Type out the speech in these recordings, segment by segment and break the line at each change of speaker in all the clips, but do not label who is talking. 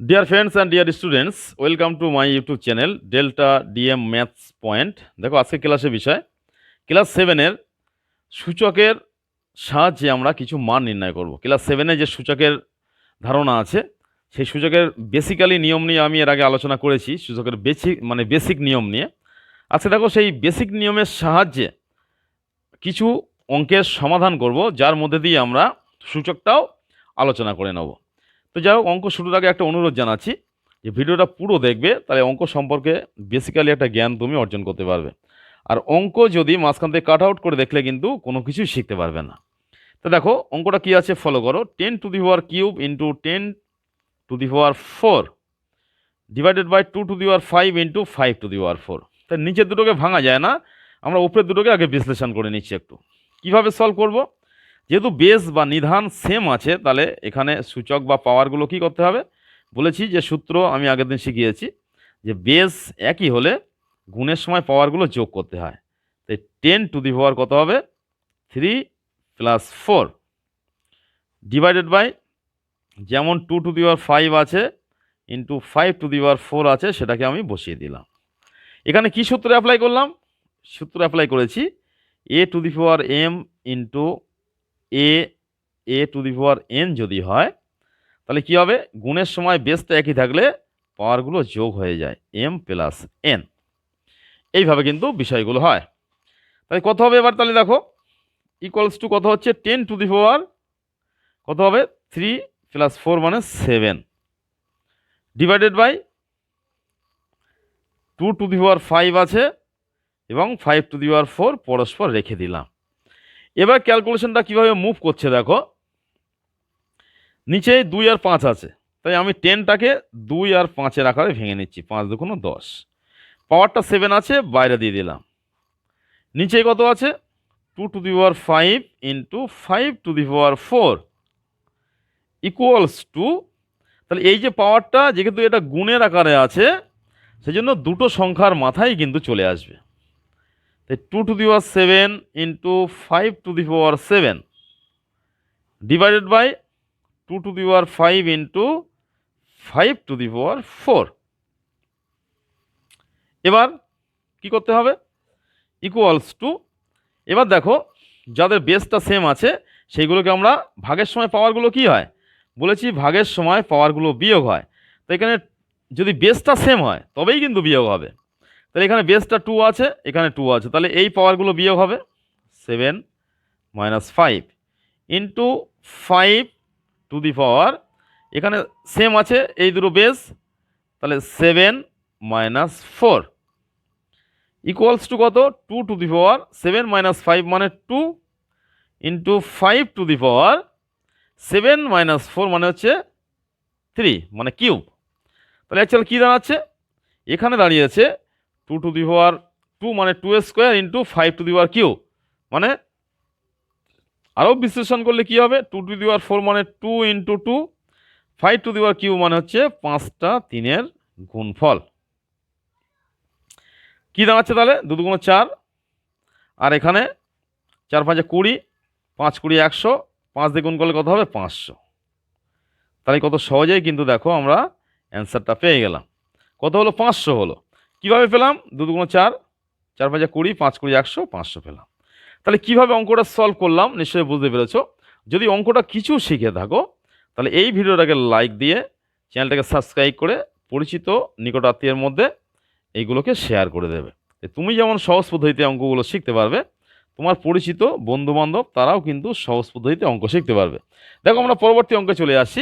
Dear friends and dear students, welcome to my YouTube channel Delta DM Maths Point। দেখো আজকে ক্লাসের বিষয় class 7 এর সূচকের সাহায্যে আমরা কিছু মান নির্ণয় করব। ক্লাস 7 এ যে সূচকের ধারণা আছে সেই সূচকের বেসিক্যালি নিয়ম নিয়ে আমি এর আগে আলোচনা করেছি, সূচকের বেসিক নিয়ম নিয়ে। আজকে দেখো সেই বেসিক নিয়মের সাহায্যে কিছু অঙ্কের সমাধান করব, যার মধ্যে দিয়ে আমরা সূচকটাও আলোচনা করে নেব। তো যাই হোক, অঙ্ক শুরুর আগে একটা অনুরোধ জানাচ্ছি যে ভিডিওটা পুরো দেখবে, তাহলে অঙ্ক সম্পর্কে বেসিক্যালি একটা জ্ঞান তুমি অর্জন করতে পারবে। আর অঙ্ক যদি মাঝখান থেকে কাট আউট করে দেখলে কিন্তু কোনো কিছুই শিখতে পারবে না। তো দেখো অঙ্কটা কি আছে, ফলো করো। 10⁻³ ইন্টু 10⁻4 ডিভাইডেড বাই 2⁵ ইন্টু 5⁴। তাই নিচের দুটোকে ভাঙা যায় না, আমরা উপরের দুটোকে আগে বিশ্লেষণ করে নিচ্ছি একটু। কিভাবে সলভ করব? যেহেতু বেস বা নিধান সেম আছে, তাহলে এখানে সূচক বা পাওয়ারগুলো কি করতে হবে বলেছি, যে সূত্র আমি আগের দিন শিখিয়েছি, যে বেস একই হলে গুণের সময় পাওয়ারগুলো যোগ করতে হয়। তাই 10⁻⁴ কত হবে? 3 + 4 ডিভাইডেড বাই, যেমন 2⁵ আছে ইন্টু 5⁴ আছে, সেটাকে আমি বসিয়ে দিলাম। এখানে কি সূত্র অ্যাপ্লাই করলাম? সূত্র অ্যাপ্লাই করেছি a⁴m ইন্টু a⁴n যদি হয়, তাহলে কি হবে? গুণের সময় বেসটা একই থাকলে পাওয়ারগুলো যোগ হয়ে যায়, m + n। এইভাবে কিন্তু বিষয়গুলো হয়। তাই কত হবে এবার? তাহলে দেখো ইকুয়ালস টু কত হচ্ছে, 10⁻, কত হবে? 3 + 4 মানে 7 ডিভাইডেড বাই 2⁵ আছে এবং 5⁴ পরস্পর রেখে দিলাম। এবার ক্যালকুলেশনটা কিভাবে মুভ করছে দেখো, নিচে 2 আর 5 আছে, তাই আমি 10টাকে 2 আর 5-এর আকারে ভেঙে নিচ্ছি। 5 × 2 = 10। পাওয়ারটা 7 আছে, বাইরে দিয়ে দিলাম। নিচে কত আছে? 2⁵ ইন্টু 5⁴ ইকুয়ালস টু, তাহলে এই যে পাওয়ারটা, যেহেতু এটা গুণের আকারে আছে, সেজন্য দুটো সংখ্যার মাথায় কিন্তু চলে আসবে। তাই 2⁷ ইন্টু 5⁷ ডিভাইডেড বাই 2⁵ ইন্টু 5⁴। এবার কি করতে হবে? ইকুয়ালস টু, এবার দেখো যাদের বেসটা সেম আছে সেইগুলোকে আমরা ভাগের সময় পাওয়ারগুলো কি হয় বলেছি, ভাগের সময় পাওয়ারগুলো বিয়োগ হয়। তো এখানে যদি বেসটা সেম হয় তবেই কিন্তু বিয়োগ হবে। তাহলে এখানে বেসটা 2 আছে, এখানে 2 আছে, তাহলে এই পাওয়ারগুলো বিয়োগ হবে। 7 - 5 ইন্টু 5⁴, এখানে সেম আছে এই দুটো বেস, তাহলে 7 - 4 ইকুয়ালস টু কত? 2⁵, 7 - 5 মানে 2 ইন্টু 5⁴, 7 - 4 মানে হচ্ছে 3 মানে কিউব। তাহলে অ্যাকচুয়ালি কী দাঁড়াচ্ছে? এখানে দাঁড়িয়েছে 2⁵, মানে 2² ইন্টু 5⁴, মানে আরও বিশ্লেষণ করলে কি হবে? 2⁴ মানে 2 ইন্টু 2, 5⁴ মানে হচ্ছে 5টা 3-এর গুণফল। কি দাঁড়াচ্ছে তাহলে? 2 × 4, আর এখানে 4 × 5 = 20, 5 × 20 = 100, 5 দিয়ে গুণ করলে কত হবে? 500। তাহলে কত সহজেই কিন্তু দেখো আমরা অ্যান্সারটা পেয়ে গেলাম। কত হলো? 500 হলো। কিভাবে পেলাম? 2 × 4, 4 × 5 = 20, 5 × 20 = 100, 500 পেলাম। তাহলে কিভাবে অঙ্কটা সলভ করলাম নিশ্চয়ই বুঝতে পেরেছো। যদি অঙ্কটা কিছু শিখে থাকো তাহলে এই ভিডিওটাকে লাইক দিয়ে চ্যানেলটাকে সাবস্ক্রাইব করে পরিচিত নিকট আত্মীয়ের মধ্যে এইগুলোকে শেয়ার করে দেবে। তুমি যেমন সহজ পদ্ধতিতে অঙ্কগুলো শিখতে পারবে, তোমার পরিচিত বন্ধুবান্ধব তারাও কিন্তু সহজ পদ্ধতিতে অঙ্ক শিখতে পারবে। দেখো আমরা পরবর্তী অঙ্কে চলে আসছি।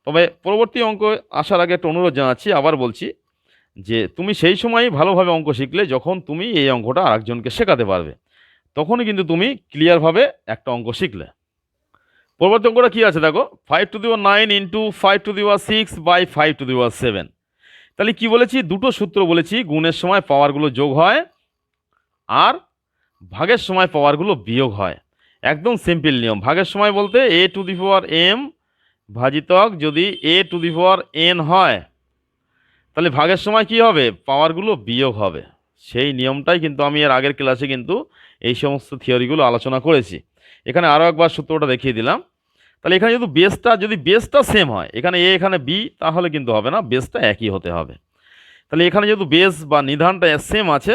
তবে পরবর্তী অঙ্ক আসার আগে একটা অনুরোধ জানাচ্ছি, আবার বলছি, যে তুমি সেই সময়ই ভালোভাবে অঙ্ক শিখলে যখন তুমি এই অঙ্কটা আরেকজনকে শেখাতে পারবে, তখনই কিন্তু তুমি ক্লিয়ারভাবে একটা অঙ্ক শিখলে। পরবর্তী অঙ্কটা কী আছে দেখো, 5⁹ ইন্টু 5⁶ বাই 5⁷। তাহলে কি বলেছি? দুটো সূত্র বলেছি, গুণের সময় পাওয়ারগুলো যোগ হয় আর ভাগের সময় পাওয়ারগুলো বিয়োগ হয়। একদম সিম্পল নিয়ম। ভাগের সময় বলতে a⁴m ভাজিতক যদি a⁴n হয়, তাহলে ভাগের সময় কি হবে? পাওয়ারগুলো বিয়োগ হবে। সেই নিয়মটাই কিন্তু আমি এর আগের ক্লাসে কিন্তু এই সমস্ত থিওরিগুলো আলোচনা করেছি। এখানে আরও একবার সূত্রটা দেখিয়ে দিলাম। তাহলে এখানে যদি বেসটা সেম হয়, এখানে এ এখানে বি, তাহলে কিন্তু হবে না, বেসটা একই হতে হবে। তাহলে এখানে যেহেতু বেস বা নিধানটা সেম আছে,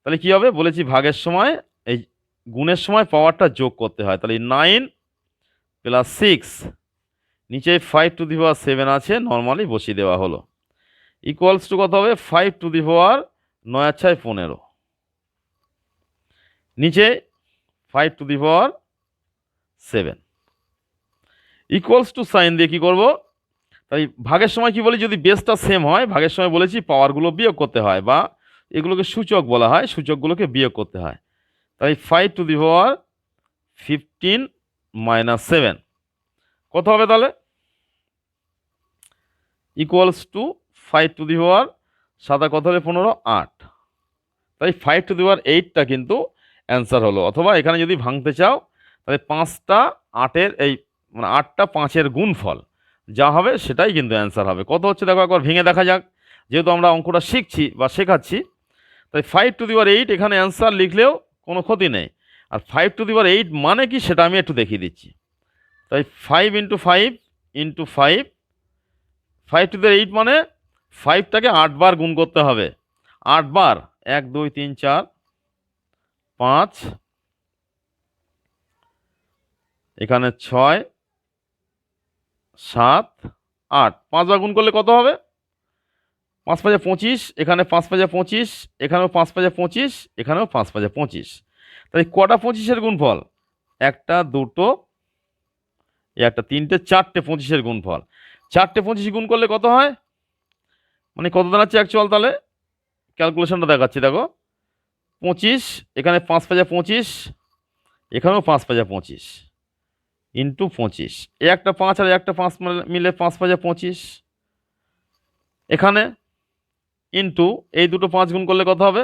তাহলে কি হবে বলেছি ভাগের সময় এই গুণের সময় পাওয়ারটা যোগ করতে হয়। তাহলে 9 + 6, নিচে 5⁷ আছে, নর্মালি বসিয়ে দেওয়া হলো, ইকুয়ালস টু কত হবে 5⁹ 9×6 = 15, নিচে 5⁷, ইকুয়ালস টু সাইন দিয়ে কি করব, তাই ভাগের সময় কি বলি, যদি বেসটা সেম হয় ভাগের সময় বলেছি পাওয়ারগুলো বিয়োগ করতে হয়, বা এগুলোকে সূচক বলা হয়, সূচকগুলোকে বিয়োগ করতে হয়। তাই 5⁵15 - 7 কত হবে তাহলে, ইকুয়ালস টু 5⁵, কত হলে 15, 8। তাই 5⁸ কিন্তু অ্যান্সার হলো। অথবা এখানে যদি ভাঙতে চাও তাহলে 5টা 8-এর এই মানে 8টা 5-এর গুণফল যা হবে সেটাই কিন্তু অ্যান্সার হবে। কত হচ্ছে দেখো একবার ভেঙে দেখা যাক, যেহেতু আমরা অঙ্কটা শিখছি বা শেখাচ্ছি। তাই 5⁸ এখানে অ্যান্সার লিখলেও কোনো ক্ষতি নেই। আর 5⁸ মানে কি সেটা আমি একটু দেখিয়ে দিচ্ছি। তাই 5 × 5 × 5, 5⁸ মানে 5টাকে 8 বার গুণ করতে হবে, 8 বার, 1 2 3 4 5, এখানে 6 7 8, 5 বার গুণ করলে কত হবে, 5 × 5 = 25, এখানে 5 × 5 = 25, এখানেও 5 × 5 = 25, এখানেও 5 × 5 = 25। তাই কটা 25-এর গুণফল, একটা দুটো, একটা তিনটে, 4টে 25-এর গুণফল। 4টে 25 গুণ করলে কত হয়, মানে কত দাঁড়াচ্ছে অ্যাকচুয়াল, তাহলে ক্যালকুলেশনটা দেখাচ্ছি দেখো, 25, এখানে 5 × 5 = 25, এখানেও 5 × 5 = 25, ইন্টু 25, একটা 5 আর একটা 5 মিলে 5 × 5 = 25, এখানে ইন্টু এই দুটো 5 গুণ করলে কত হবে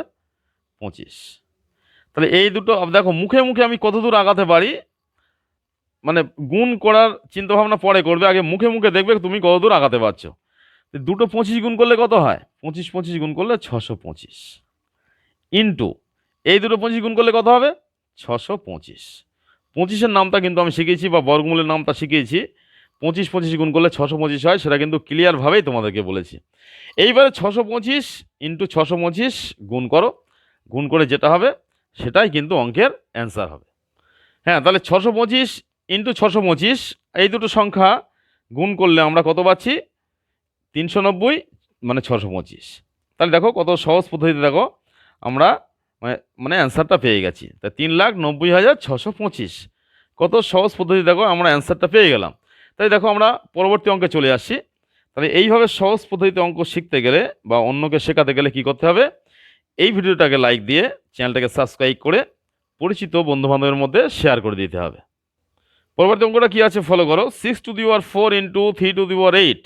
25। তাহলে এই দুটো দেখো মুখে মুখে আমি কত দূর আগাতে পারি, মানে গুণ করার চিন্তাভাবনা পরে করবে, আগে মুখে মুখে দেখবে তুমি কত দূর আগাতে পারছো। দুটো 25 গুণ করলে কত হয়, 25 25 গুণ করলে 625, ইন্টু এই দুটো 25 গুণ করলে কত হবে 625। 25-এর নামটা কিন্তু আমি শিখিয়েছি, বা বর্গমূলের নামটা শিখিয়েছি। 25 25 গুণ করলে 625 হয়, সেটা কিন্তু ক্লিয়ারভাবেই তোমাদেরকে বলেছি। এইবারে 625 × 625 গুণ করো, গুণ করে যেটা হবে সেটাই কিন্তু অঙ্কের অ্যান্সার হবে। হ্যাঁ, তাহলে 625 × 625 এই দুটো সংখ্যা গুণ করলে আমরা কত পাচ্ছি, 390, মানে 625। তাহলে দেখো কত সহজ পদ্ধতিতে দেখো আমরা মানে অ্যান্সারটা পেয়ে গেছি। তাই 3,90,625, কত সহজ পদ্ধতি দেখো আমরা অ্যান্সারটা পেয়ে গেলাম। তাই দেখো আমরা পরবর্তী অঙ্কে চলে আসছি। তাহলে এইভাবে সহজ পদ্ধতিতে অঙ্ক শিখতে গেলে বা অন্যকে শেখাতে গেলে কি করতে হবে, এই ভিডিওটাকে লাইক দিয়ে চ্যানেলটাকে সাবস্ক্রাইব করে পরিচিত বন্ধুবান্ধবের মধ্যে শেয়ার করে দিতে হবে। পরবর্তী অঙ্কটা কি আছে ফলো করো, 6⁴ × 3⁸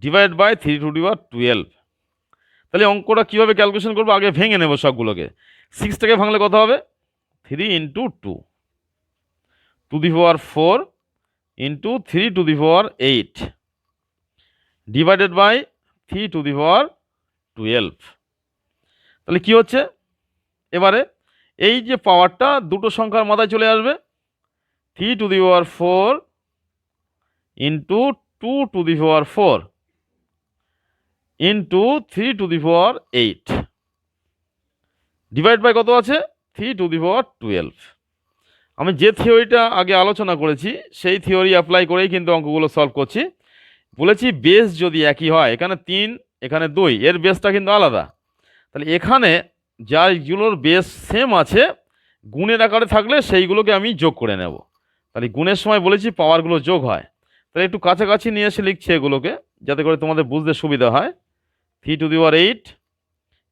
ডিভাইড বাই 3⁴12। তাহলে অঙ্কটা কীভাবে ক্যালকুলেশন করবো, আগে ভেঙে নেব সবগুলোকে। 6টাকে ভাঙলে কত হবে 3 × 2 2⁴ × 3⁸8 ডিভাইডেড বাই 3⁴12। তাহলে কি হচ্ছে, এবারে এই যে পাওয়ারটা দুটো সংখ্যার মাথায় চলে আসবে, 3⁴ × 2⁴ ইন্টু 3⁴8 ডিভাইড বাই কত আছে 3⁴12। আমি যে থিওরিটা আগে আলোচনা করেছি সেই থিওরি অ্যাপ্লাই করেই কিন্তু অঙ্কগুলো সলভ করছি। বলেছি বেস যদি একই হয়, এখানে 3 এখানে 2, এর বেসটা কিন্তু আলাদা। তাহলে এখানে যাগুলোর বেস সেম আছে গুণের আকারে থাকলে সেইগুলোকে আমি যোগ করে নেব। তাহলে গুণের সময় বলেছি পাওয়ারগুলো যোগ হয়, তাহলে একটু কাছাকাছি নিয়ে এসে লিখছি এগুলোকে যাতে করে তোমাদের বুঝতে সুবিধা হয়। 3⁴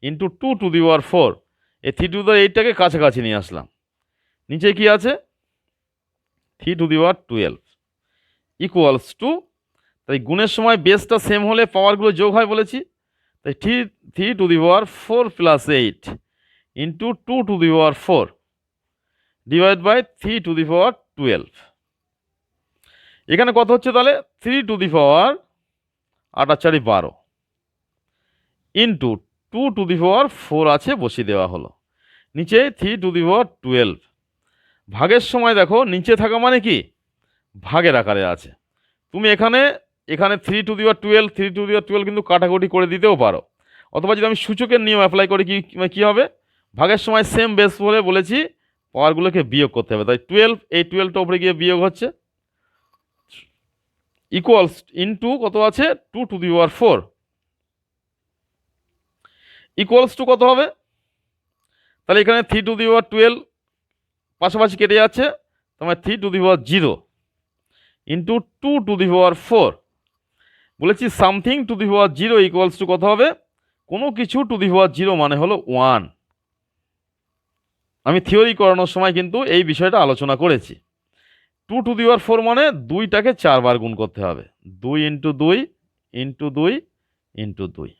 ইন্টু 2⁴, এই 3⁴টাকে কাছাকাছি নিয়ে আসলাম। নিচে কি আছে 3⁴12 ইকুয়ালস টু, তাই গুণের সময় বেসটা সেম হলে পাওয়ারগুলো যোগ হয় বলেছি। তাই 3⁴ + 8 ইন্টু 2⁴ ডিভাইড বাই 3⁴12। এখানে কত হচ্ছে তাহলে 3⁴ 8 × 4 = 12 ইন্টু 2⁴ আছে বসিয়ে দেওয়া হলো, নিচে 3⁴12। ভাগের সময় দেখো নিচে থাকা মানে কি ভাগের আকারে আছে। তুমি এখানে এখানে 3^12 3^12 কিন্তু কাটাকুটি করে দিতেও পারো, অথবা যদি আমি সূচকের নিয়ম অ্যাপ্লাই করি কি হবে, ভাগের সময় সেম বেস বলে বলেছি পাওয়ারগুলোকে বিয়োগ করতে হবে, তাই 12 এই 12টা উপরে গিয়ে বিয়োগ হচ্ছে, ইকুয়ালস ইনটু কত আছে 2^4 ইকুয়ালস টু কত হবে, তাহলে এখানে 3^12 পাশাপাশি কেটে যাচ্ছে, তোমার 3^0 ইন্টু 2^4 বলেছি something to the power 0 equals to কত হবে, কোনো কিছু টু দি পাওয়ার 0 মানে হলো 1। আমি থিওরি করানোর সময় কিন্তু এই বিষয়টা আলোচনা করেছি। 2^4 মানে 2টাকে 4 বার গুণ করতে হবে, 2 ইন্টু 2 ইন্টু 2 ইন্টু 2।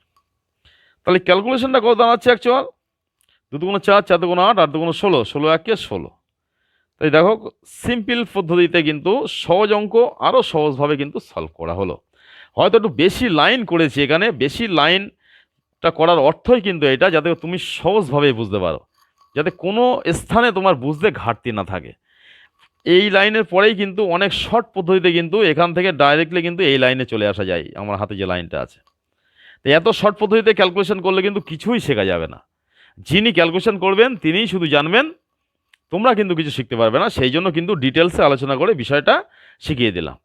তাহলে ক্যালকুলেশনটা কত দাঁড়াচ্ছে অ্যাকচুয়াল, 2×4 4×8 8×16 16 16। তাই দেখো সিম্পল পদ্ধতিতে কিন্তু সহজ অঙ্ক আরও সহজভাবে কিন্তু সলভ করা হলো। হয়তো একটু বেশি লাইন করেছি এখানে, বেশি লাইনটা করার অর্থই কিন্তু এটা, যাতে তুমি সহজভাবে বুঝতে পারো, যাতে কোনো স্থানে তোমার বুঝতে ঘাটতি না থাকে। এই লাইনের পরেই কিন্তু অনেক শর্ট পদ্ধতিতে কিন্তু এখান থেকে ডাইরেক্টলি কিন্তু এই লাইনে চলে আসা যায়, আমার হাতে যে লাইনটা আছে। তো এত শর্ট পদ্ধতিতে ক্যালকুলেশন করলে কিন্তু কিছুই শেখা যাবে না। যিনি ক্যালকুলেশন করবেন তিনিই শুধু জানবেন, তোমরা কিন্তু কিছু শিখতে পারবে না। সেই জন্য কিন্তু ডিটেলসে আলোচনা করে বিষয়টা শিখিয়ে দিলাম।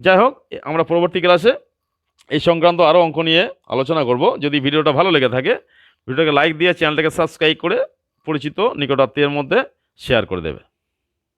যাই হোক, আমরা পরবর্তী ক্লাসে এই সংক্রান্ত আরও অঙ্ক নিয়ে আলোচনা করব। যদি ভিডিওটা ভালো লেগে থাকে, ভিডিওটাকে লাইক দিয়ে চ্যানেলটাকে সাবস্ক্রাইব করে পরিচিত নিকটাত্মীয়ের মধ্যে শেয়ার করে দেবে।